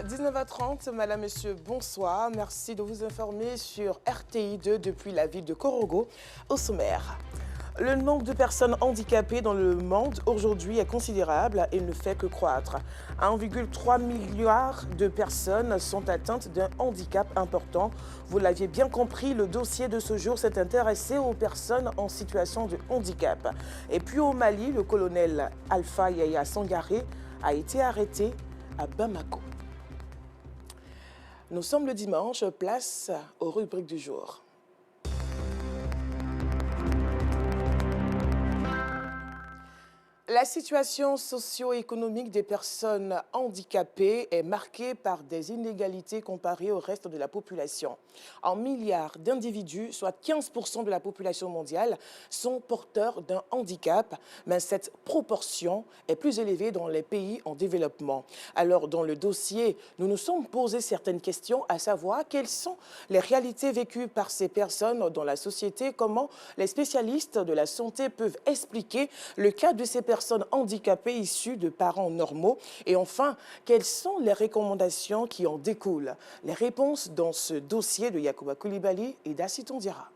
19h30, Madame, Monsieur, bonsoir. Merci de vous informer sur RTI2 depuis la ville de Korogo, au sommaire. Le nombre de personnes handicapées dans le monde aujourd'hui est considérable et ne fait que croître. 1,3 milliard de personnes sont atteintes d'un handicap important. Vous l'aviez bien compris, le dossier de ce jour s'est intéressé aux personnes en situation de handicap. Et puis au Mali, le colonel Alpha Yaya Sangaré a été arrêté à Bamako. Nous sommes le dimanche, place aux rubriques du jour. La situation socio-économique des personnes handicapées est marquée par des inégalités comparées au reste de la population. En milliards d'individus, soit 15% de la population mondiale, sont porteurs d'un handicap, mais cette proportion est plus élevée dans les pays en développement. Alors, dans le dossier, nous nous sommes posé certaines questions, à savoir quelles sont les réalités vécues par ces personnes dans la société, comment les spécialistes de la santé peuvent expliquer le cas de ces personnes handicapées issues de parents normaux et enfin, quelles sont les recommandations qui en découlent? Les réponses dans ce dossier de Yacouba Koulibaly et d'Assiton Diarra.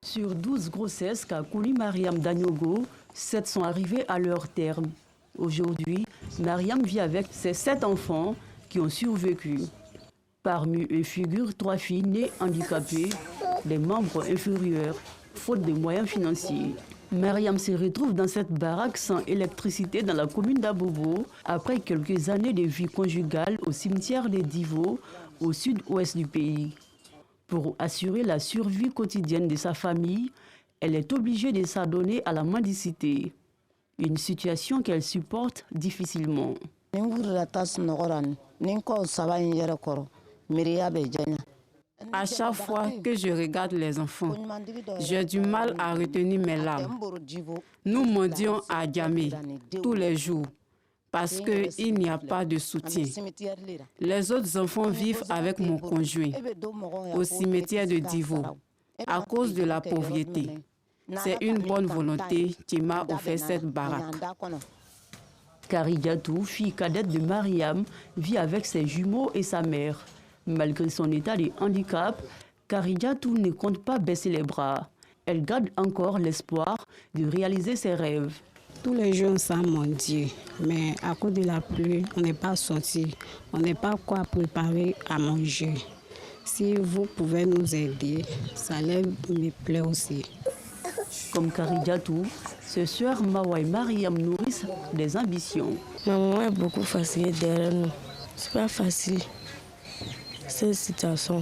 Sur 12 grossesses qu'a connues Mariam Daniogo, 7 sont arrivées à leur terme. Aujourd'hui, Mariam vit avec ses 7 enfants qui ont survécu. Parmi eux figurent 3 filles nées handicapées, des membres inférieurs, faute de moyens financiers. Mariam se retrouve dans cette baraque sans électricité dans la commune d'Abobo après quelques années de vie conjugale au cimetière des Divos, au sud-ouest du pays. Pour assurer la survie quotidienne de sa famille, elle est obligée de s'adonner à la mendicité. Une situation qu'elle supporte difficilement. À chaque fois que je regarde les enfants, j'ai du mal à retenir mes larmes. Nous mendions à Diamé tous les jours parce qu'il n'y a pas de soutien. Les autres enfants vivent avec mon conjoint au cimetière de Divo à cause de la pauvreté. C'est une bonne volonté qui m'a offert cette baraque. Karidiatou, fille cadette de Mariam, vit avec ses jumeaux et sa mère. Malgré son état de handicap, Karidiatou ne compte pas baisser les bras. Elle garde encore l'espoir de réaliser ses rêves. Tous les jours, ça mon Dieu, mais à cause de la pluie, on n'est pas sorti. On n'est pas quoi préparer à manger. Si vous pouvez nous aider, ça me plaît aussi. Comme Karidiatou, ce soeur Mawa et Mariam nourrissent des ambitions. Ma maman est beaucoup fatiguée derrière nous. C'est pas facile. Cette situation.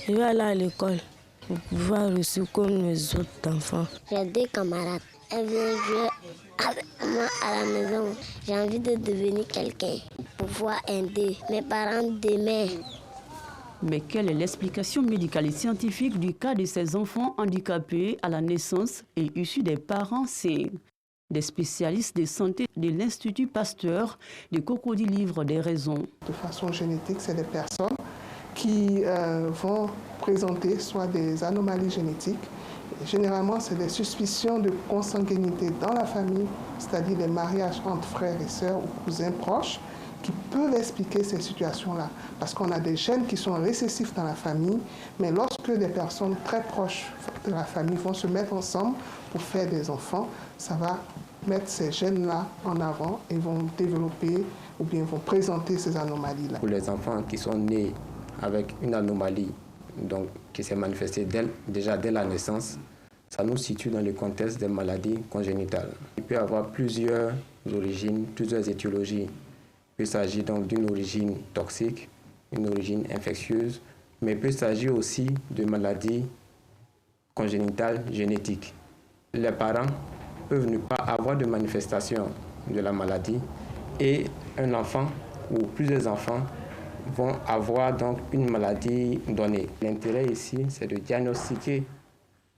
Je vais aller à l'école pour pouvoir réussir comme les autres enfants. J'ai 2 camarades. Elles viennent jouer avec moi à la maison. J'ai envie de devenir quelqu'un pour pouvoir aider mes parents demain. Mais quelle est l'explication médicale et scientifique du cas de ces enfants handicapés à la naissance et issus des parents sains? Des spécialistes de santé de l'Institut Pasteur de Cocody livrent des raisons. De façon génétique, c'est des personnes qui vont présenter soit des anomalies génétiques. Généralement, c'est des suspicions de consanguinité dans la famille, c'est-à-dire des mariages entre frères et sœurs ou cousins proches, qui peuvent expliquer ces situations-là. Parce qu'on a des gènes qui sont récessifs dans la famille, mais lorsque des personnes très proches de la famille vont se mettre ensemble pour faire des enfants, ça va mettre ces gènes-là en avant et vont développer ou bien vont présenter ces anomalies-là. Pour les enfants qui sont nés avec une anomalie donc, qui s'est manifestée déjà dès la naissance, ça nous situe dans le contexte des maladies congénitales. Il peut y avoir plusieurs origines, plusieurs étiologies. Il peut s'agir donc d'une origine toxique, une origine infectieuse, mais il peut s'agir aussi de maladies congénitales génétiques. Les parents peuvent ne pas avoir de manifestation de la maladie et un enfant ou plusieurs enfants vont avoir donc une maladie donnée. L'intérêt ici, c'est de diagnostiquer,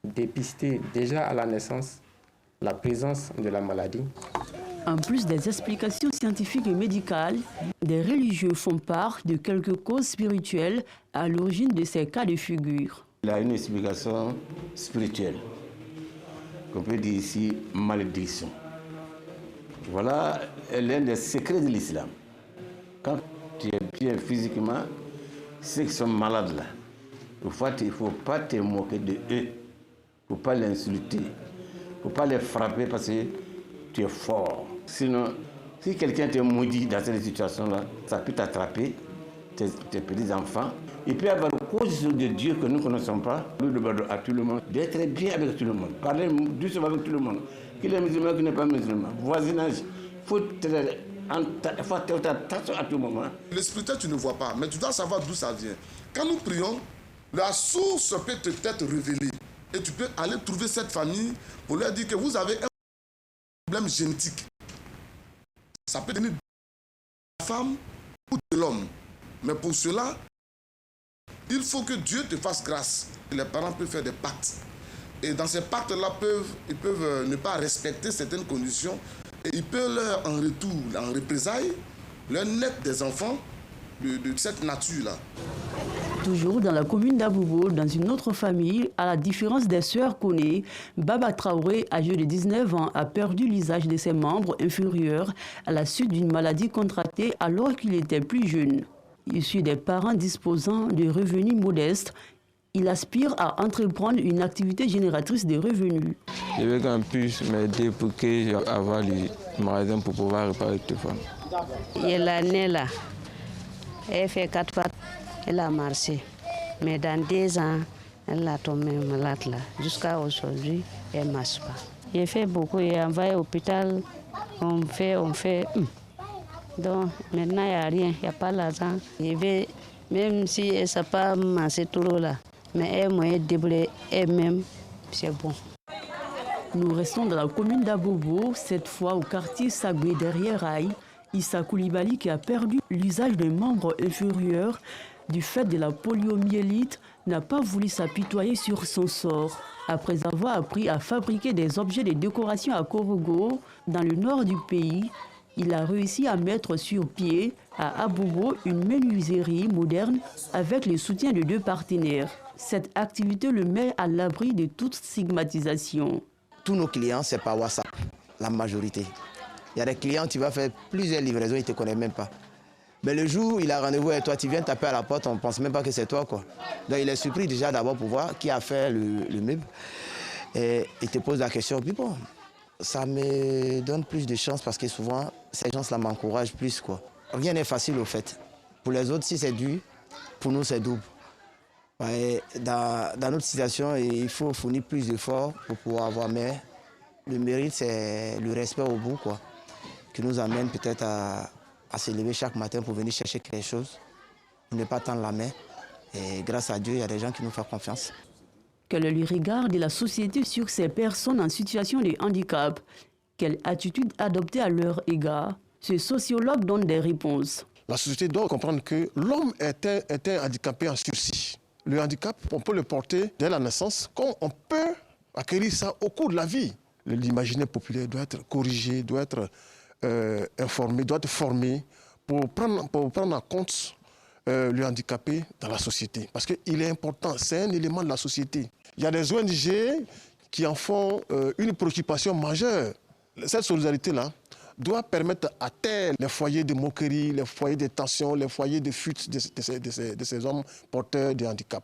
dépister déjà à la naissance la présence de la maladie. En plus des explications scientifiques et médicales, des religieux font part de quelques causes spirituelles à l'origine de ces cas de figure. Il y a une explication spirituelle, qu'on peut dire ici malédiction. Voilà l'un des secrets de l'islam. Quand tu es bien physiquement, ceux qui sont malades là, il ne faut pas te moquer de eux. Il ne faut pas les insulter. Il ne faut pas les frapper parce que tu es fort. Sinon, si quelqu'un te maudit dans cette situation-là, ça peut t'attraper, tes petits-enfants. Il peut y avoir une cause de Dieu que nous ne connaissons pas. Nous demandons à tout le monde d'être bien avec tout le monde. Parler doucement avec tout le monde. Qu'il est musulman, qu'il n'est pas musulman. Voisinage, il faut faire attention à tout moment. Le spirituel, tu ne vois pas, mais tu dois savoir d'où ça vient. Quand nous prions, la source peut être révélée. Et tu peux aller trouver cette famille pour leur dire que vous avez un problème génétique. Ça peut venir de la femme ou de l'homme. Mais pour cela, il faut que Dieu te fasse grâce. Les parents peuvent faire des pactes. Et dans ces pactes-là, ils peuvent ne pas respecter certaines conditions. Et ils peuvent leur, en retour, en représailles, leur naître des enfants de cette nature-là. Toujours dans la commune d'Abobo, dans une autre famille, à la différence des sœurs Koné, Baba Traoré, âgé de 19 ans, a perdu l'usage de ses membres inférieurs à la suite d'une maladie contractée alors qu'il était plus jeune. Issu des parents disposant de revenus modestes, il aspire à entreprendre une activité génératrice de revenus. Je veux qu'on puisse m'aider pour que j'aie le magasin pour pouvoir réparer le téléphone. Elle est née là. Elle fait 4 pattes. Elle a marché. Mais dans 2 ans, elle a tombé malade là. Jusqu'à aujourd'hui, elle ne marche pas. J'ai fait beaucoup. J'ai envoyé à l'hôpital. On fait. Donc maintenant, il n'y a rien. Il n'y a pas l'argent. Même si elle ne sait pas marcher trop là, mais elle m'a débrouillé elle-même, c'est bon. Nous restons dans la commune d'Abobo, cette fois au quartier Sagué derrière Aïe. Issa Koulibaly, qui a perdu l'usage d'un membre inférieur du fait de la poliomyélite, n'a pas voulu s'apitoyer sur son sort. Après avoir appris à fabriquer des objets de décoration à Korogo, dans le nord du pays, il a réussi à mettre sur pied à Abobo une menuiserie moderne avec le soutien de 2 partenaires. Cette activité le met à l'abri de toute stigmatisation. Tous nos clients, c'est par WhatsApp, la majorité. Il y a des clients, tu vas faire plusieurs livraisons, ils ne te connaissent même pas. Mais le jour où il a rendez-vous avec toi, tu viens taper à la porte, on ne pense même pas que c'est toi, quoi. Donc il est surpris déjà d'abord pour voir qui a fait le meuble. Et il te pose la question, puis bon, ça me donne plus de chance parce que souvent, ces gens-là m'encouragent plus, quoi. Rien n'est facile au fait. Pour les autres, si c'est dur, pour nous, c'est double. Ouais, dans notre situation, il faut fournir plus d'efforts pour pouvoir avoir, mais le mérite, c'est le respect au bout, quoi, qui nous amène peut-être à se lever chaque matin pour venir chercher quelque chose, pour ne pas tendre la main. Et grâce à Dieu, il y a des gens qui nous font confiance. Quel est le regard de la société sur ces personnes en situation de handicap? Quelle attitude adopter à leur égard? Ce sociologue donne des réponses. La société doit comprendre que l'homme était handicapé en sursis. Le handicap, on peut le porter dès la naissance, comme on peut acquérir ça au cours de la vie. L'imaginaire populaire doit être corrigé, doit être informé, doit être formé pour prendre en compte le handicapé dans la société. Parce qu'il est important, c'est un élément de la société. Il y a des ONG qui en font une préoccupation majeure. Cette solidarité-là doit permettre à terre les foyers de moquerie, les foyers de tension, les foyers de fuite de ces hommes porteurs de handicap.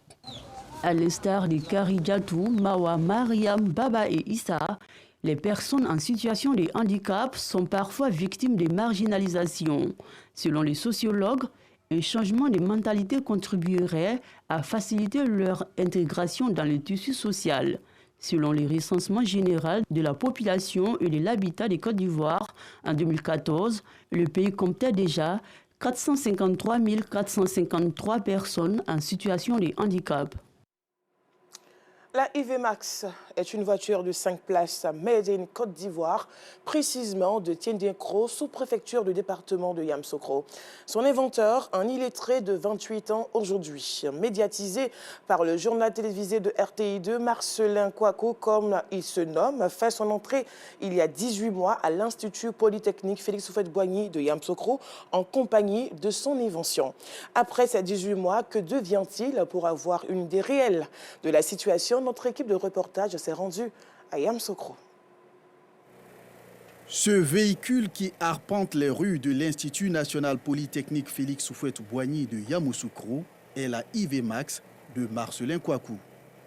À l'instar de Karidjatou, Mawa, Mariam, Baba et Issa, les personnes en situation de handicap sont parfois victimes de marginalisation. Selon les sociologues, un changement de mentalité contribuerait à faciliter leur intégration dans le tissu social. Selon les recensements généraux de la population et de l'habitat de Côte d'Ivoire, en 2014, le pays comptait déjà 453 453 personnes en situation de handicap. La IV Max est une voiture de 5 places made in Côte d'Ivoire, précisément de Tiendinkro, sous-préfecture du département de Yamoussoukro. Son inventeur, un illettré de 28 ans aujourd'hui, médiatisé par le journal télévisé de RTI2, Marcelin Kouakou, comme il se nomme, fait son entrée il y a 18 mois à l'Institut Polytechnique Félix Houphouët-Boigny de Yamoussoukro en compagnie de son invention. Après ces 18 mois, que devient-il? Pour avoir une idée réelle de la situation, notre équipe de reportage s'est rendue à Yamoussoukro. Ce véhicule qui arpente les rues de l'Institut national polytechnique Félix Houphouët-Boigny de Yamoussoukro est la IV-Max de Marcelin Kouakou.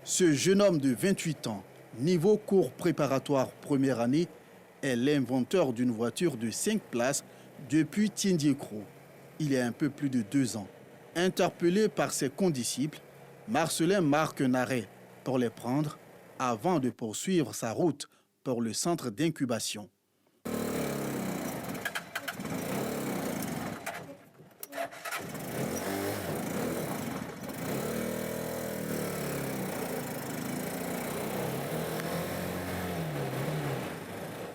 Ce jeune homme de 28 ans, niveau cours préparatoire première année, est l'inventeur d'une voiture de 5 places depuis Tiendiékro, il y a un peu plus de 2 ans. Interpellé par ses condisciples, Marcelin marque un arrêt pour les prendre avant de poursuivre sa route pour le centre d'incubation.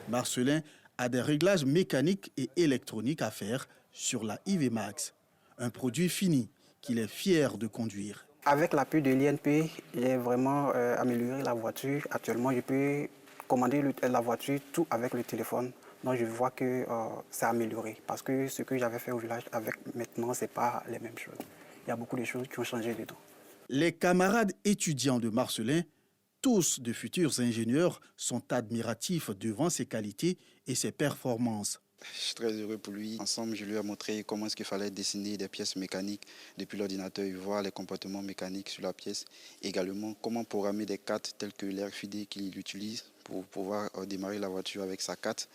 Marcelin a des réglages mécaniques et électroniques à faire sur la IV-Max, un produit fini qu'il est fier de conduire. Avec l'appui de l'INP, j'ai vraiment amélioré la voiture. Actuellement, je peux commander la voiture tout avec le téléphone. Donc je vois que c'est amélioré parce que ce que j'avais fait au village avec maintenant, ce n'est pas les mêmes choses. Il y a beaucoup de choses qui ont changé dedans. Les camarades étudiants de Marcelin, tous de futurs ingénieurs, sont admiratifs devant ses qualités et ses performances. Je suis très heureux pour lui. Ensemble, je lui ai montré comment est-ce qu'il fallait dessiner des pièces mécaniques depuis l'ordinateur et voir les comportements mécaniques sur la pièce. Également, comment programmer des cartes telles que l'RFID qu'il utilise pour pouvoir démarrer la voiture avec sa carte.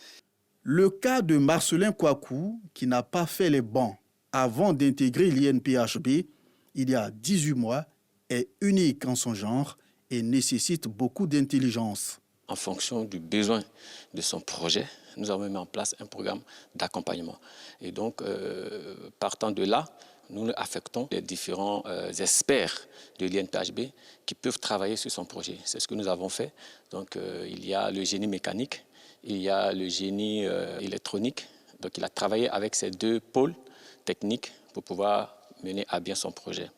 Le cas de Marcelin Kouakou, qui n'a pas fait les bancs avant d'intégrer l'INPHB, il y a 18 mois, est unique en son genre et nécessite beaucoup d'intelligence. En fonction du besoin de son projet, nous avons mis en place un programme d'accompagnement. Et donc, partant de là, nous affectons les différents experts de l'INPHB qui peuvent travailler sur son projet. C'est ce que nous avons fait. Donc, il y a le génie mécanique, il y a le génie électronique. Donc, il a travaillé avec ces 2 pôles techniques pour pouvoir mener à bien son projet.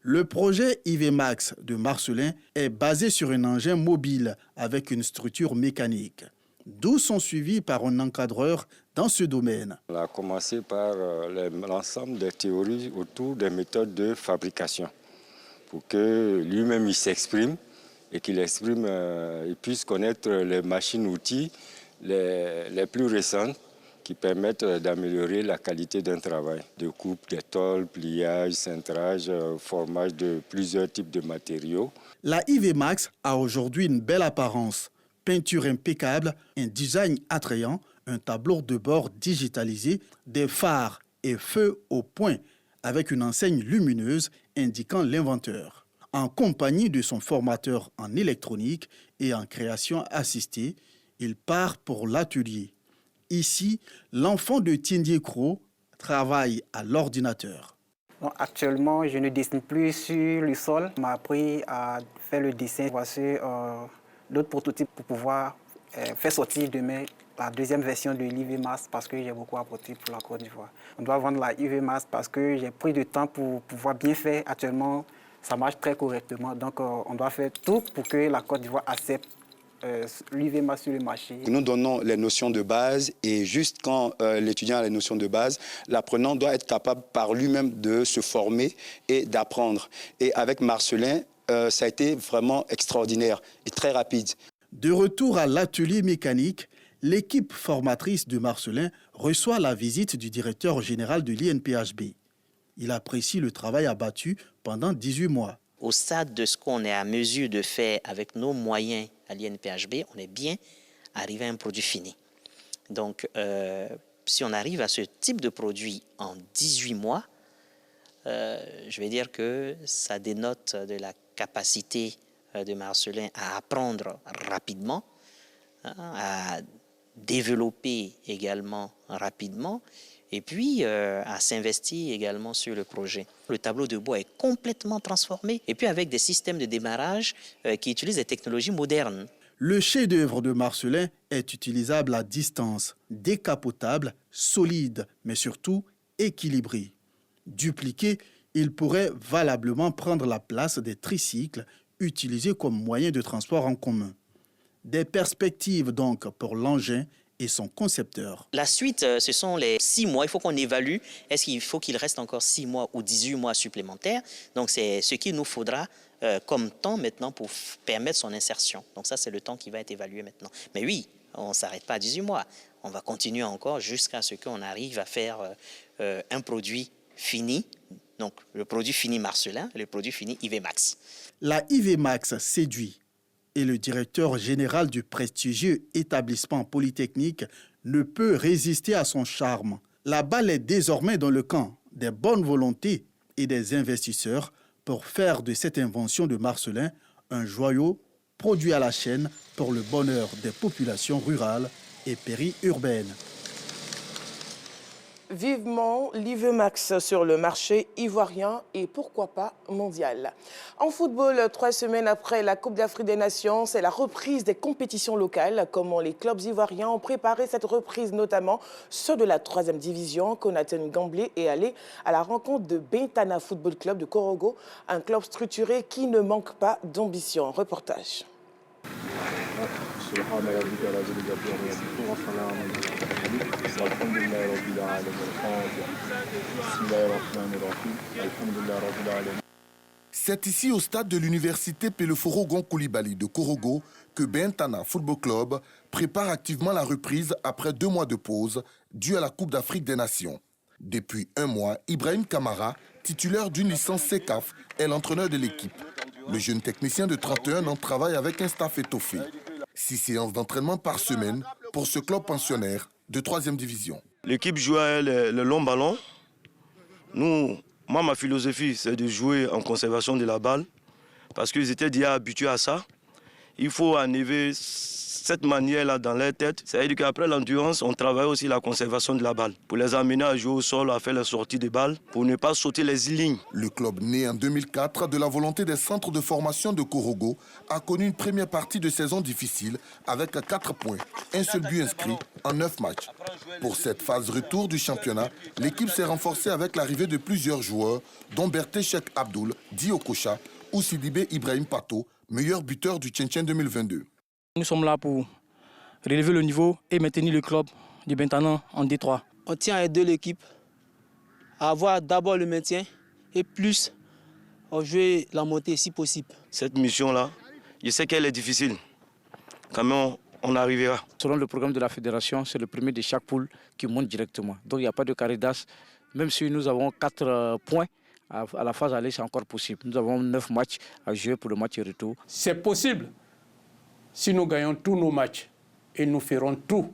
Le projet IV-Max de Marcelin est basé sur un engin mobile avec une structure mécanique, d'où sont suivis par un encadreur dans ce domaine. On a commencé par l'ensemble des théories autour des méthodes de fabrication pour que lui-même il s'exprime et qu'il exprime, il puisse connaître les machines-outils les plus récentes qui permettent d'améliorer la qualité d'un travail, de coupe, de tôle, pliage, cintrage, formage de plusieurs types de matériaux. La IV-Max a aujourd'hui une belle apparence, peinture impeccable, un design attrayant, un tableau de bord digitalisé, des phares et feux au point avec une enseigne lumineuse indiquant l'inventeur. En compagnie de son formateur en électronique et en création assistée, il part pour l'atelier. Ici, l'enfant de Tiendiékro travaille à l'ordinateur. Actuellement, je ne dessine plus sur le sol. On m'a appris à faire le dessin. Voici d'autres prototypes pour pouvoir faire sortir demain la 2e version de l'IV-Max parce que j'ai beaucoup apporté pour la Côte d'Ivoire. On doit vendre la IV-Max parce que j'ai pris du temps pour pouvoir bien faire. Actuellement, ça marche très correctement. Donc, on doit faire tout pour que la Côte d'Ivoire accepte l'IV-Max sur le marché. Nous donnons les notions de base et juste quand l'étudiant a les notions de base, l'apprenant doit être capable par lui-même de se former et d'apprendre. Et avec Marcelin, ça a été vraiment extraordinaire et très rapide. De retour à l'atelier mécanique, l'équipe formatrice de Marcelin reçoit la visite du directeur général de l'INPHB. Il apprécie le travail abattu pendant 18 mois. Au stade de ce qu'on est à mesure de faire avec nos moyens à l'INPHB, on est bien arrivé à un produit fini. Donc, si on arrive à ce type de produit en 18 mois, je vais dire que ça dénote de la capacité de Marcelin à apprendre rapidement, à développer également rapidement, et puis à s'investir également sur le projet. Le tableau de bois est complètement transformé, et puis avec des systèmes de démarrage qui utilisent des technologies modernes. Le chef-d'œuvre de Marcelin est utilisable à distance, décapotable, solide, mais surtout équilibré. Dupliqué, il pourrait valablement prendre la place des tricycles utilisés comme moyen de transport en commun. Des perspectives donc pour l'engin et son concepteur. La suite, ce sont les 6 mois. Il faut qu'on évalue. Est-ce qu'il faut qu'il reste encore 6 mois ou 18 mois supplémentaires? Donc, c'est ce qu'il nous faudra comme temps maintenant pour permettre son insertion. Donc, ça, c'est le temps qui va être évalué maintenant. Mais oui, on ne s'arrête pas à 18 mois. On va continuer encore jusqu'à ce qu'on arrive à faire un produit fini, donc le produit fini Marcelin, le produit fini IV-Max. La IV-Max séduit et le directeur général du prestigieux établissement polytechnique ne peut résister à son charme. La balle est désormais dans le camp des bonnes volontés et des investisseurs pour faire de cette invention de Marcelin un joyau produit à la chaîne pour le bonheur des populations rurales et périurbaines. Vivement l'IV-Max sur le marché ivoirien et pourquoi pas mondial. En football, 3 semaines après la Coupe d'Afrique des Nations, c'est la reprise des compétitions locales. Comment les clubs ivoiriens ont préparé cette reprise, notamment ceux de la 3e division. Konaten Gamblé est allé à la rencontre de Bentana Football Club de Korogo, un club structuré qui ne manque pas d'ambition. Reportage. C'est ici au stade de l'université Peleforo Gon Coulibaly de Korogo que Bentana Football Club prépare activement la reprise après 2 mois de pause due à la Coupe d'Afrique des Nations. Depuis 1 mois, Ibrahim Kamara, titulaire d'une licence CECAF, est l'entraîneur de l'équipe. Le jeune technicien de 31 ans travaille avec un staff étoffé. 6 séances d'entraînement par semaine pour ce club pensionnaire de 3e division. L'équipe jouait le long ballon. Moi, ma philosophie, c'est de jouer en conservation de la balle parce qu'ils étaient déjà habitués à ça. Il faut enlever cette manière-là dans leur tête. C'est-à-dire qu'après l'endurance, on travaille aussi la conservation de la balle pour les amener à jouer au sol, à faire les sorties de balles, pour ne pas sauter les lignes. Le club né en 2004 de la volonté des centres de formation de Korogo a connu une première partie de saison difficile avec 4 points, un seul but inscrit en 9 matchs. Pour cette phase retour du championnat, l'équipe s'est renforcée avec l'arrivée de plusieurs joueurs, dont Berté Cheikh Abdoul, Di Okocha ou Sidibé Ibrahim Pato, meilleur buteur du Tchétchène 2022. Nous sommes là pour relever le niveau et maintenir le club du Bentana en D3. On tient à aider l'équipe à avoir d'abord le maintien et plus à jouer la montée si possible. Cette mission-là, je sais qu'elle est difficile. Quand même, on arrivera. Selon le programme de la fédération, c'est le premier de chaque poule qui monte directement. Donc il n'y a pas de caridas. Même si nous avons 4 points, à la phase aller, c'est encore possible. Nous avons 9 matchs à jouer pour le match retour. C'est possible. Si nous gagnons tous nos matchs, et nous ferons tout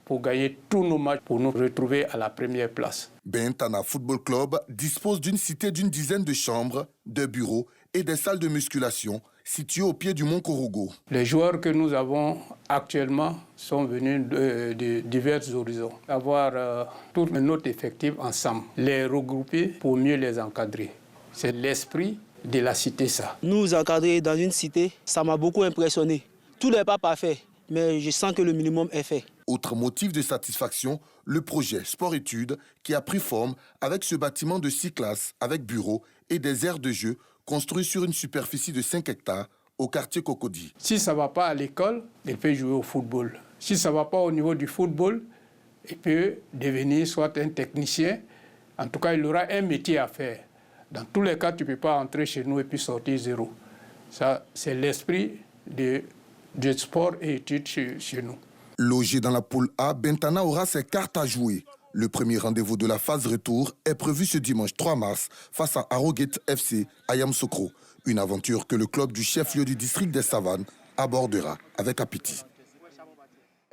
pour gagner tous nos matchs, pour nous retrouver à la première place. Bentana Football Club dispose d'une cité d'une dizaine de chambres, de bureaux et des salles de musculation situées au pied du mont Korogo. Les joueurs que nous avons actuellement sont venus de divers horizons. Avoir tout notre effectif ensemble, les regrouper pour mieux les encadrer. C'est l'esprit de la cité, ça. Nous encadrer dans une cité, ça m'a beaucoup impressionné. Tout n'est pas parfait, mais je sens que le minimum est fait. Autre motif de satisfaction, le projet Sport-Études qui a pris forme avec ce bâtiment de 6 classes avec bureaux et des aires de jeu construits sur une superficie de 5 hectares au quartier Cocody. Si ça ne va pas à l'école, il peut jouer au football. Si ça ne va pas au niveau du football, il peut devenir soit un technicien. En tout cas, il aura un métier à faire. Dans tous les cas, tu ne peux pas entrer chez nous et puis sortir 0. Ça, c'est l'esprit de sport et études chez nous. Logé dans la poule A, Bentana aura ses cartes à jouer. Le premier rendez-vous de la phase retour est prévu ce dimanche 3 mars face à Arrogate FC à Yamoussoukro. Une aventure que le club du chef-lieu du district des Savanes abordera avec appétit.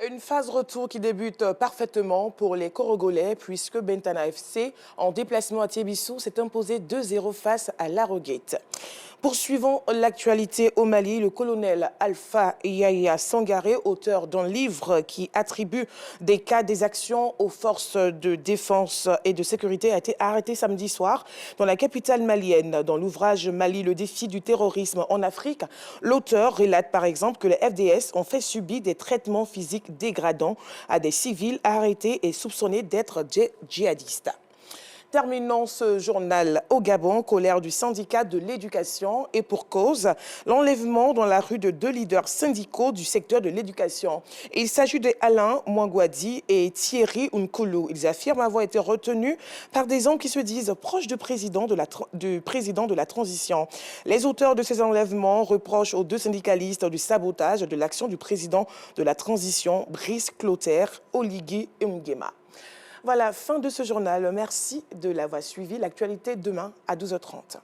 Une phase retour qui débute parfaitement pour les Korogolais puisque Bentana FC, en déplacement à Tiébissou, s'est imposé 2-0 face à l'Arrogate. Poursuivons l'actualité au Mali. Le colonel Alpha Yaya Sangaré, auteur d'un livre qui attribue des cas d'exaction aux forces de défense et de sécurité, a été arrêté samedi soir dans la capitale malienne. Dans l'ouvrage Mali, le défi du terrorisme en Afrique, l'auteur relate par exemple que les FDS ont fait subir des traitements physiques dégradants à des civils arrêtés et soupçonnés d'être djihadistes. Terminons ce journal au Gabon, colère du syndicat de l'éducation et pour cause, l'enlèvement dans la rue de 2 leaders syndicaux du secteur de l'éducation. Il s'agit d'Alain Mwangwadi et Thierry Nkulu. Ils affirment avoir été retenus par des hommes qui se disent proches du président de la transition. Les auteurs de ces enlèvements reprochent aux 2 syndicalistes du sabotage de l'action du président de la transition, Brice Clotaire, Oligui Nguema. Voilà, fin de ce journal. Merci de l'avoir suivi. L'actualité demain à 12h30.